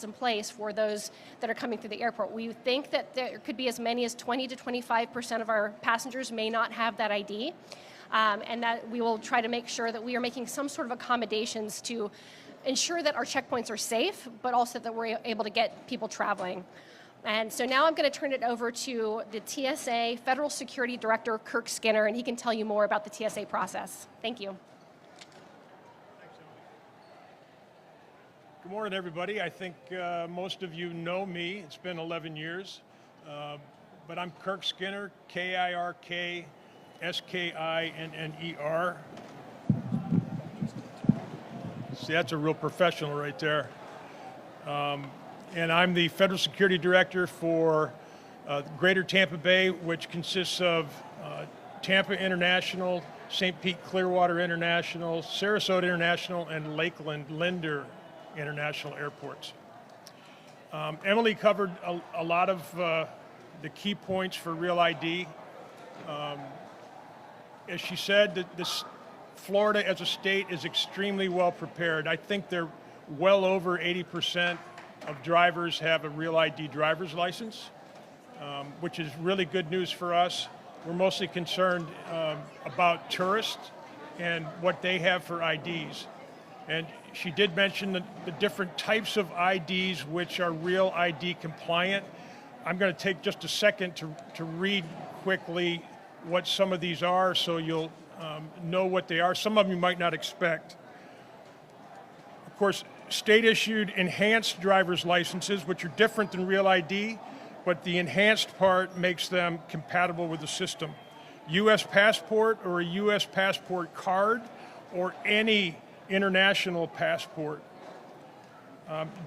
in place for those that are coming through the airport. We think that there could be as many as 20 to 25% of our passengers may not have that ID, and that we will try to make sure that we are making some sort of accommodations to ensure that our checkpoints are safe, but also that we're able to get people traveling. And so now I'm going to turn it over to the TSA Federal Security Director, Kirk Skinner, and he can tell you more about the TSA process. Thank you. Good morning, everybody. I think most of you know me. It's been 11 years. But I'm Kirk Skinner, K-I-R-K, S-K-I-N-N-E-R. See, that's a real professional right there. And I'm the Federal Security Director for Greater Tampa Bay, which consists of Tampa International, St. Pete Clearwater International, Sarasota International, and Lakeland Linder International Airports. Emily covered a lot of the key points for Real ID. As she said, that Florida as a state is extremely well prepared. I think they're well over 80% of drivers have a Real ID driver's license, which is really good news for us. We're mostly concerned about tourists and what they have for IDs. And she did mention the different types of IDs which are Real ID compliant. I'm going to take just a second to read quickly what some of these are so you'll know what they are. Some of them you might not expect. Of course, state-issued enhanced driver's licenses, which are different than Real ID, but the enhanced part makes them compatible with the system. U.S. passport or a U.S. passport card or any international passport.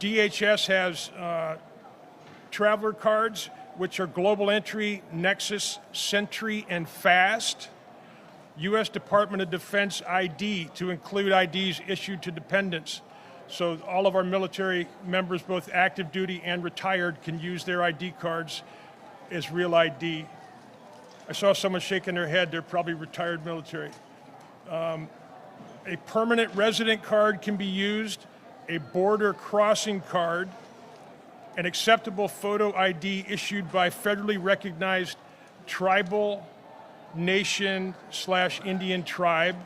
DHS has traveler cards, which are Global Entry, Nexus, Sentry, and FAST. U.S. Department of Defense ID to include IDs issued to dependents. So all of our military members, both active duty and retired, can use their ID cards as Real ID. I saw someone shaking their head. They're probably retired military. A permanent resident card can be used, a border crossing card, an acceptable photo ID issued by federally recognized tribal nation/Indian tribe,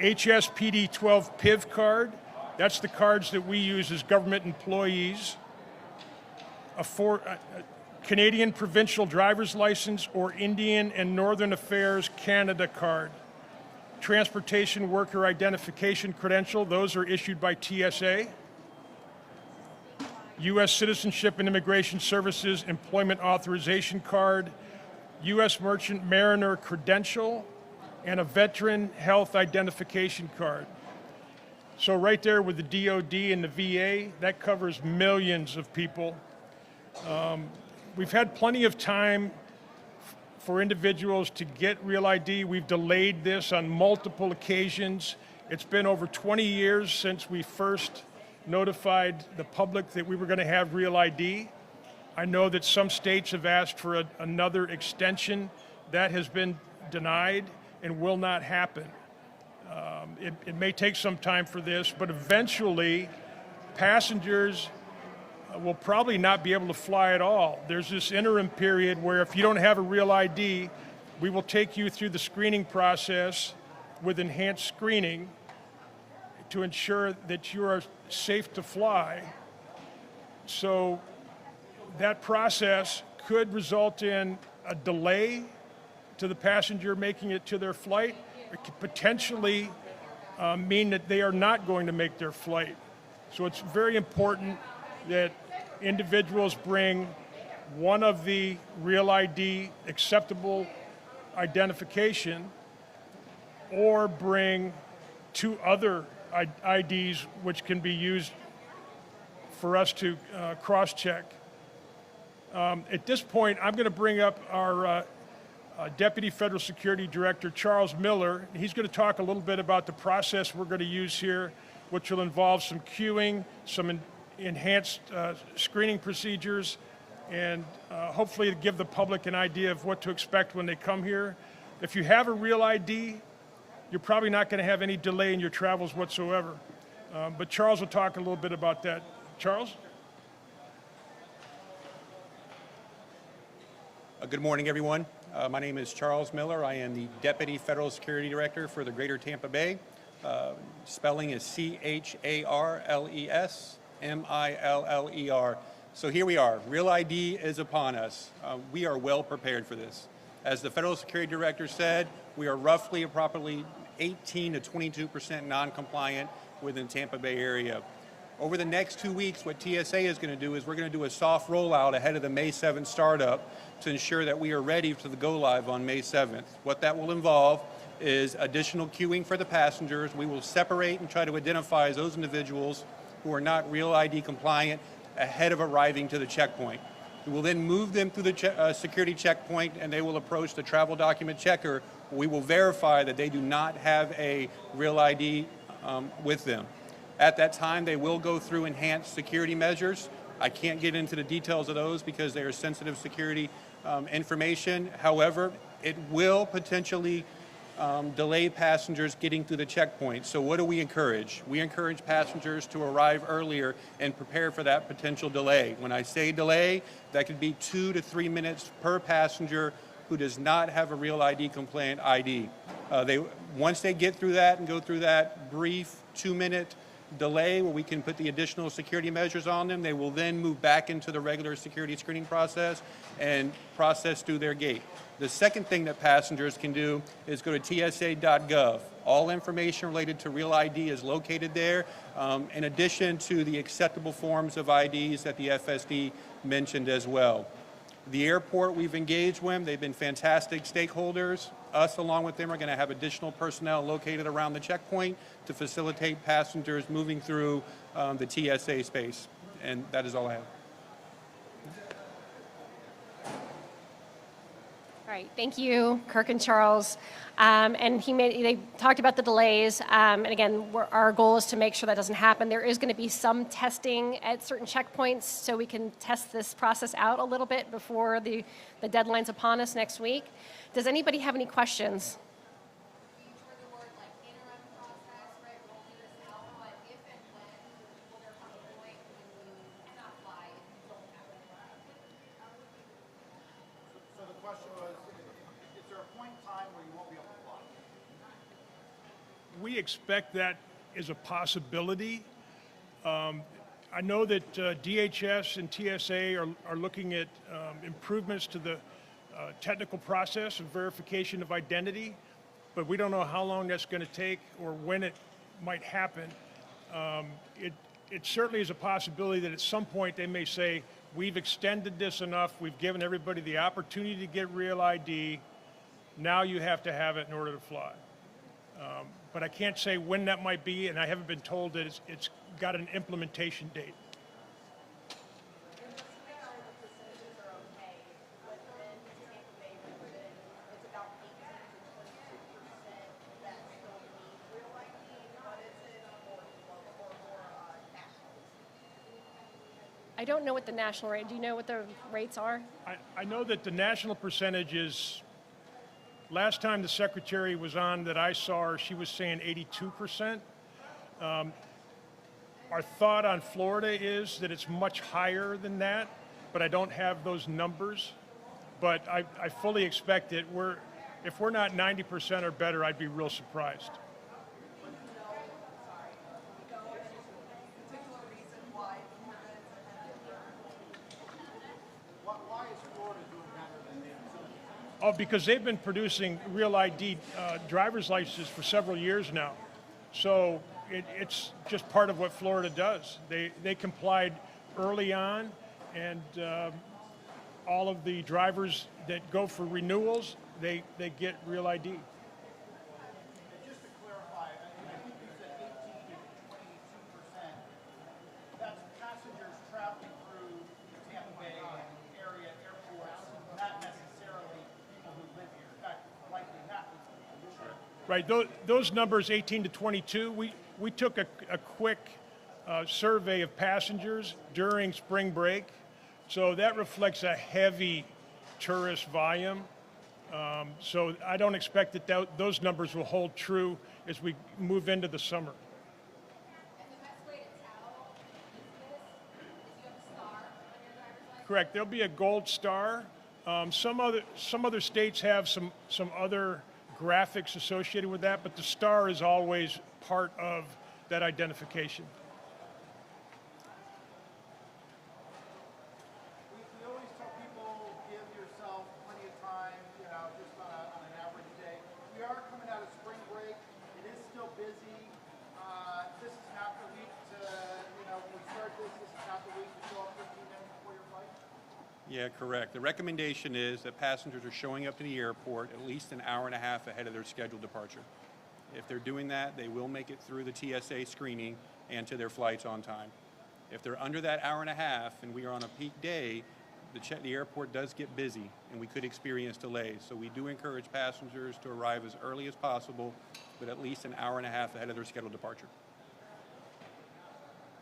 HSPD 12 PIV card, that's the cards that we use as government employees, a Canadian provincial driver's license or Indian and Northern Affairs Canada card, transportation worker identification credential, those are issued by TSA, U.S. Citizenship and Immigration Services employment authorization card, U.S. Merchant Mariner credential, and a veteran health identification card. So right there with the DOD and the VA, that covers millions of people. We've had plenty of time for individuals to get Real ID. We've delayed this on multiple occasions. It's been over 20 years since we first notified the public that we were going to have Real ID. I know that some states have asked for another extension. That has been denied and will not happen. It may take some time for this, but eventually passengers will probably not be able to fly at all. There's this interim period where if you don't have a Real ID, we will take you through the screening process with enhanced screening to ensure that you are safe to fly. So that process could result in a delay to the passenger making it to their flight. It could potentially mean that they are not going to make their flight. So it's very important that individuals bring one of the Real ID acceptable identification or bring two other IDs which can be used for us to cross-check. At this point, I'm going to bring up our Deputy Federal Security Director, Charles Miller. He's going to talk a little bit about the process we're going to use here, which will involve some queuing, some enhanced screening procedures, and hopefully to give the public an idea of what to expect when they come here. If you have a Real ID, you're probably not going to have any delay in your travels whatsoever. But Charles will talk a little bit about that. Charles? Good morning, everyone. My name is Charles Miller. I am the Deputy Federal Security Director for the Greater Tampa Bay. Spelling is CHARLES-MILLER. So here we are. Real ID is upon us. We are well prepared for this. As the Federal Security Director said, we are roughly approximately 18 to 22% non-compliant within the Tampa Bay area. Over the next 2 weeks, what TSA is going to do is we're going to do a soft rollout ahead of the May 7th startup to ensure that we are ready to go live on May 7th. What that will involve is additional queuing for the passengers. We will separate and try to identify those individuals who are not Real ID compliant ahead of arriving to the checkpoint. We will then move them through the security checkpoint, and they will approach the travel document checker. We will verify that they do not have a Real ID with them. At that time, they will go through enhanced security measures. I can't get into the details of those because they are sensitive security information. However, it will potentially delay passengers getting through the checkpoint. So what do we encourage? We encourage passengers to arrive earlier and prepare for that potential delay. When I say delay, that could be 2 to 3 minutes per passenger who does not have a Real ID compliant ID. Once they get through that and go through that brief 2-minute delay where we can put the additional security measures on them, they will then move back into the regular security screening process and process through their gate. The second thing that passengers can do is go to tsa.gov. All information related to Real ID is located there, in addition to the acceptable forms of IDs that the FSD mentioned as well. The airport we've engaged with, they've been fantastic stakeholders. Us, along with them, are going to have additional personnel located around the checkpoint to facilitate passengers moving through the TSA space. And that is all I have. All right, thank you, Kirk and Charles. And they talked about the delays. And again, our goal is to make sure that doesn't happen. There is going to be some testing at certain checkpoints so we can test this process out a little bit before the deadline's upon us next week. Does anybody have any questions? We expect that is a possibility. I know that DHS and TSA are looking at improvements to the technical process of verification of identity, but we don't know how long that's going to take or when it might happen. It certainly is a possibility that at some point they may say, we've extended this enough, we've given everybody the opportunity to get Real ID, now you have to have it in order to fly. But I can't say when that might be, and I haven't been told that it's got an implementation date. I don't know what the national rate, do you know what the rates are? I know that the national percentage is, last time the secretary was on that I saw her, she was saying 82%. Our thought on Florida is that it's much higher than that, but I don't have those numbers. But I fully expect it. If we're not 90% or better, I'd be real surprised. Oh, because they've been producing Real ID driver's licenses for several years now. So it's just part of what Florida does. They complied early on, and all of the drivers that go for renewals, they get Real ID. Just to clarify, I think you said 18 to 22%. That's passengers traveling through the Tampa Bay area airports, not necessarily people who live here. In fact, likely not. Right, those numbers, 18 to 22, we took a quick survey of passengers during spring break. So that reflects a heavy tourist volume. So I don't expect that those numbers will hold true as we move into the summer. And the Correct. There'll be a gold star. Some other states have some other graphics associated with that, but the star is always part of that identification. We always tell people, give yourself plenty of time, just on an average day. We are coming out of spring break. It is still busy. This is not the week to, when we start this is not the week to show up 15 minutes before your flight. Yeah, correct. The recommendation is that passengers are showing up to the airport at least an hour and a half ahead of their scheduled departure. If they're doing that, they will make it through the TSA screening and to their flights on time. If they're under that hour and a half and we are on a peak day, the airport does get busy and we could experience delays. So we do encourage passengers to arrive as early as possible, but at least an hour and a half ahead of their scheduled departure.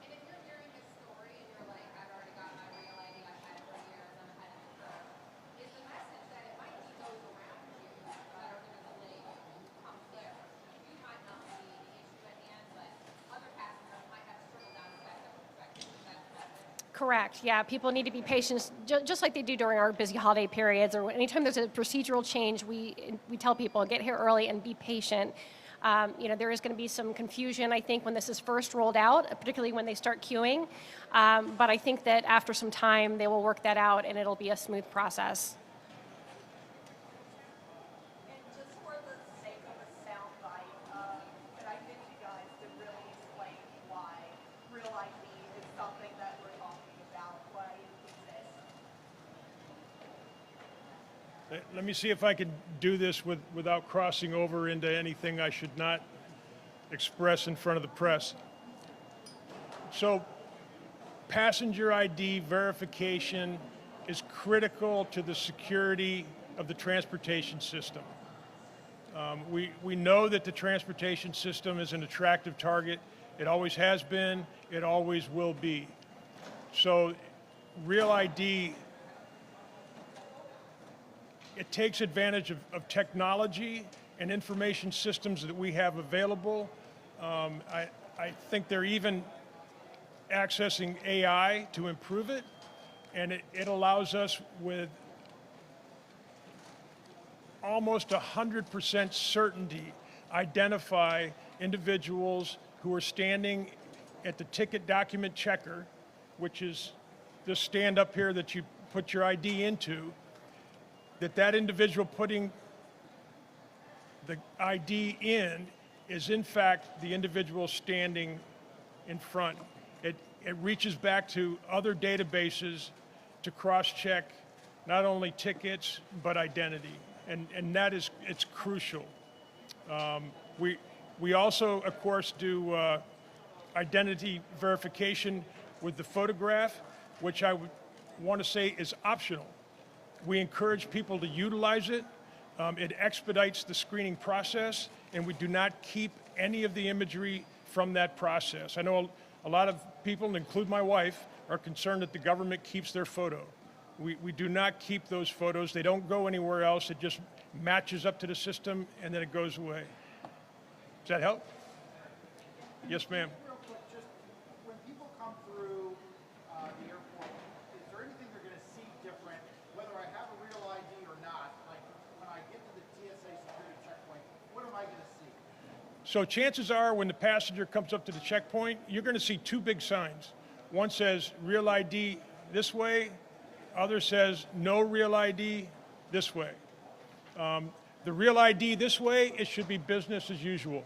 And if you're hearing this story and you're like, I've already got my real ID, I've had it for years, I'm ahead of the curve, is the message that it might be those around you that are going to delay you come there. You might not be the issue at hand, but other passengers might have a trickle-down effect that will affect you. Is that the message? Correct. Yeah, people need to be patient, just like they do during our busy holiday periods, or anytime there's a procedural change. We tell people get here early and be patient. There is going to be some confusion, I think, when this is first rolled out, particularly when they start queuing. But I think that after some time, they will work that out, and it'll be a smooth process. And just for the sake of a soundbite, could I get you guys to really explain why Real ID is something that we're talking about, why it exists? Let me see if I can do this without crossing over into anything I should not express in front of the press. So, passenger ID verification is critical to the security of the transportation system. We know that the transportation system is an attractive target. It always has been, it always will be. So, Real ID, it takes advantage of technology and information systems that we have available. I think they're even accessing AI to improve it, and it allows us with almost 100% certainty identify individuals who are standing at the ticket document checker, which is this stand up here that you put your ID into, that individual putting the ID in is in fact the individual standing in front. It reaches back to other databases to cross-check not only tickets but identity, and that is, it's crucial. We also, of course, do identity verification with the photograph, which I would want to say is optional. We encourage people to utilize it. It expedites the screening process, and we do not keep any of the imagery from that process. I know a lot of people, including my wife, are concerned that the government keeps their photo. We do not keep those photos. They don't go anywhere else. It just matches up to the system, and then it goes away. Does that help? Yes, ma'am. Real quick, just when people come through the airport, is there anything they're going to see different, whether I have a real ID or not? Like when I get to the TSA security checkpoint, what am I going to see? So chances are when the passenger comes up to the checkpoint, you're going to see two big signs. One says Real ID this way, other says no Real ID this way. The Real ID this way, it should be business as usual.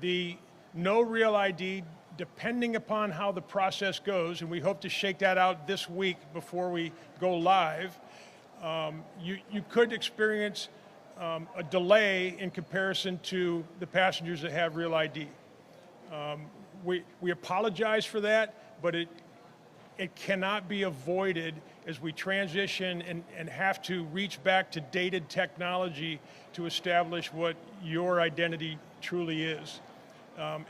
The no Real ID, depending upon how the process goes, and we hope to shake that out this week before we go live, you could experience a delay in comparison to the passengers that have Real ID. We apologize for that, but it cannot be avoided as we transition and have to reach back to dated technology to establish what your identity truly is.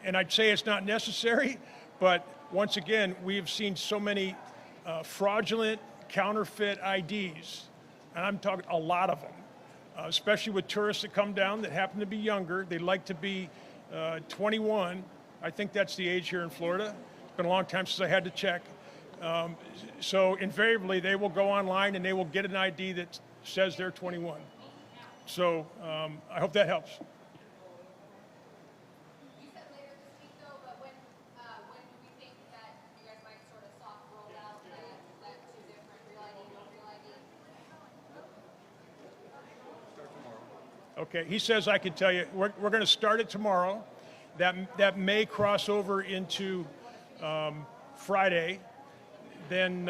And I'd say it's not necessary, but once again, we've seen so many fraudulent, counterfeit IDs, and I'm talking a lot of them, especially with tourists that come down that happen to be younger. They like to be 21. I think that's the age here in Florida. It's been a long time since I had to check. So invariably, they will go online and they will get an ID that says they're 21. So I hope that helps. You said later this week though, but when do we think that you guys might sort of soft roll out that two different real ID, no real ID? Okay, he says I can tell you, we're going to start it tomorrow. That may cross over into Friday. Then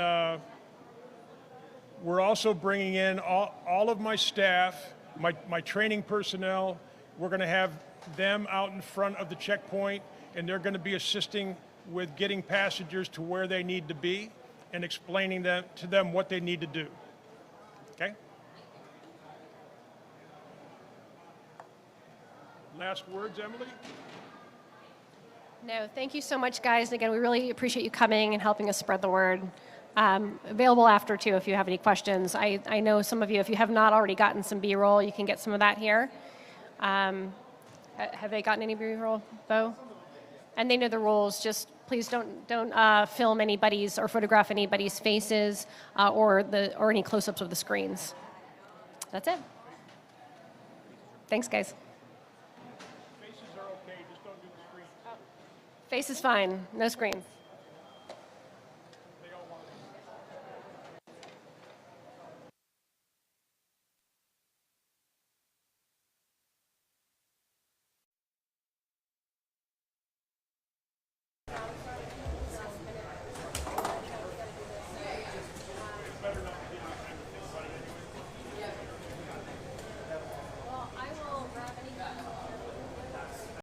we're also bringing in all of my staff, my training personnel. We're going to have them out in front of the checkpoint, and they're going to be assisting with getting passengers to where they need to be and explaining to them what they need to do. Okay? Last words, Emily? No, thank you so much, guys. And again, we really appreciate you coming and helping us spread the word. Available after, too, if you have any questions. I know some of you, if you have not already gotten some B-roll, you can get some of that here. Have they gotten any B-roll, Bo? And they know the rules. Just please don't film anybody's or photograph anybody's faces or any close-ups of the screens. That's it. Thanks, guys. Faces are okay, just don't do the screen. Face is fine. No screens.